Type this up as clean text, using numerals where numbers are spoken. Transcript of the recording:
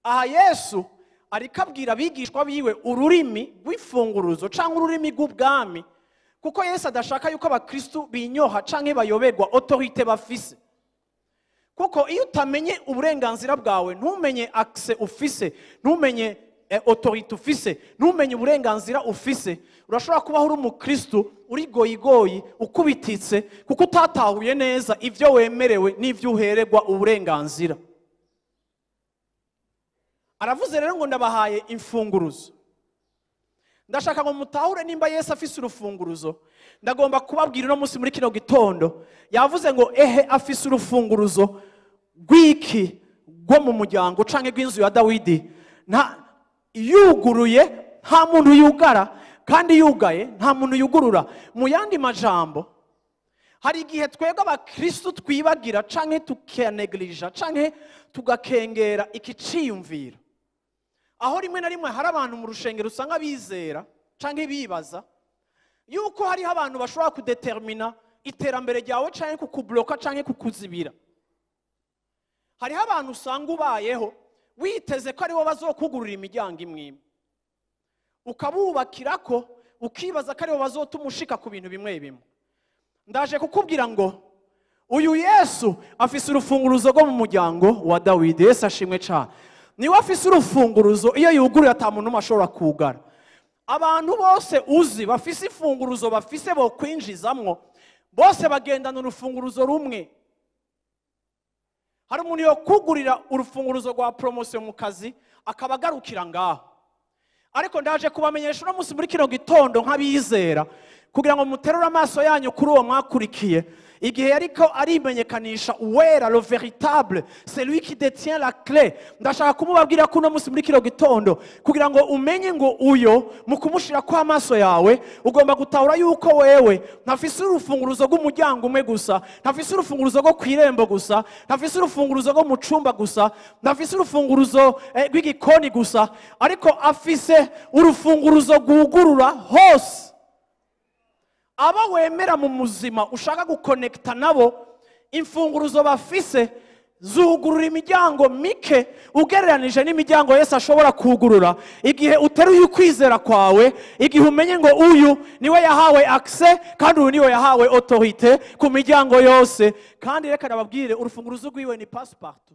aha Yesu ariko abwira abigishwa biwe ururimi rw'imfunguruzo cyangwa ururimi rw'ubwami, kuko Yesu adashaka yuko abakristu binyoha canke bayoberwa autorite bafise. Kuko iyo utamenye uburenganzira bwawe, ntumenye accès ufise, ntumenye autorite ufise, ntumenye uburenganzira ufise, urashobora kubaho uri umukristu uri goyigoyi ukubititse, kuko utatahuye neza ivyo wemerewe n'ivyo uhererwa uburenganzira. Aravuze rero ngo ndabahaye imfunguruzo. Ndashaka ngo mutahure nimba Yesu afise urufunguruzo. Ndagomba kubabwira no musi muri kino gitondo yavuze ngo ehe afise urufunguruzo rw'iki rwo mu muryango canke rw'inzu ya Dawidi. Nta yuguruye nta muntu yugara, kandi yugaye nta muntu yugurura. Mu yandi majambo, hari igihe twebwe abakristo twibagira canke tukaneglija canke tugakengera iki ciyumviro, aho rimwe na rimwe hari abantu mu rushengero usanga bizera canke bibaza yuko hariho abantu bashobora kudetermina iterambere ryawe canke kukubloka canke kukuzibira. Hariho abantu usanga ubayeho witeze ko aribo bazokugurura imiryango imwe, ukabubakirako ukibaza ko aribo bazotuma ushika ku bintu bimwe bimwe. Ndaje kukubwira ngo uyu Yesu afise urufunguruzo rwo mu muryango wa Dawidi. Yesu ashimwe cyane. Niwe afise urufunguruzo, iyo yuguruye ata muntu ashobora kugara. Abantu bose uzi bafise imfunguruzo bafise bo kwinjizamwo, bose bagendana urufunguruzo rumwe. Hari umuntu yo kugurira urufunguruzo rwa promotion mu kazi akabagarukira ngaho. Ariko ndaje kubamenyesha no musi muri kino gitondo nk'abizera, kugira ngo muterure amaso yanyu kuri uwo mwakurikiye, igihe yariko arimenyekanisha uwera, le véritable, c'est lui qui détient la clé. Ndashaka kumubabwira ko no musi muri kino gitondo kugira ngo umenye ngo uyo mu kumushira kwa amaso yawe ugomba gutahura yuko wewe ntafise urufunguruzo rw'umuryango umwe gusa, ntafise urufunguruzo rwo kwirembo gusa, ntafise urufunguruzo rwo mu cumba gusa, ntafise urufunguruzo rw'igikoni gusa, ariko afise urufunguruzo rwugurura hose. Aba wemera mu muzima ushaka gukonekta nabo, imfunguruzo bafise zugurura imiryango mike ugereranije n'imiryango Yesu ashobora kugurura. Igihe uteruye ukwizera kwawe, igihe umenye ngo uyu niwe yahawe accès kandi uyu niwe yahawe autorite ku miryango yose. Kandi reka nababwire urufunguruzo rwiwe ni passepartout.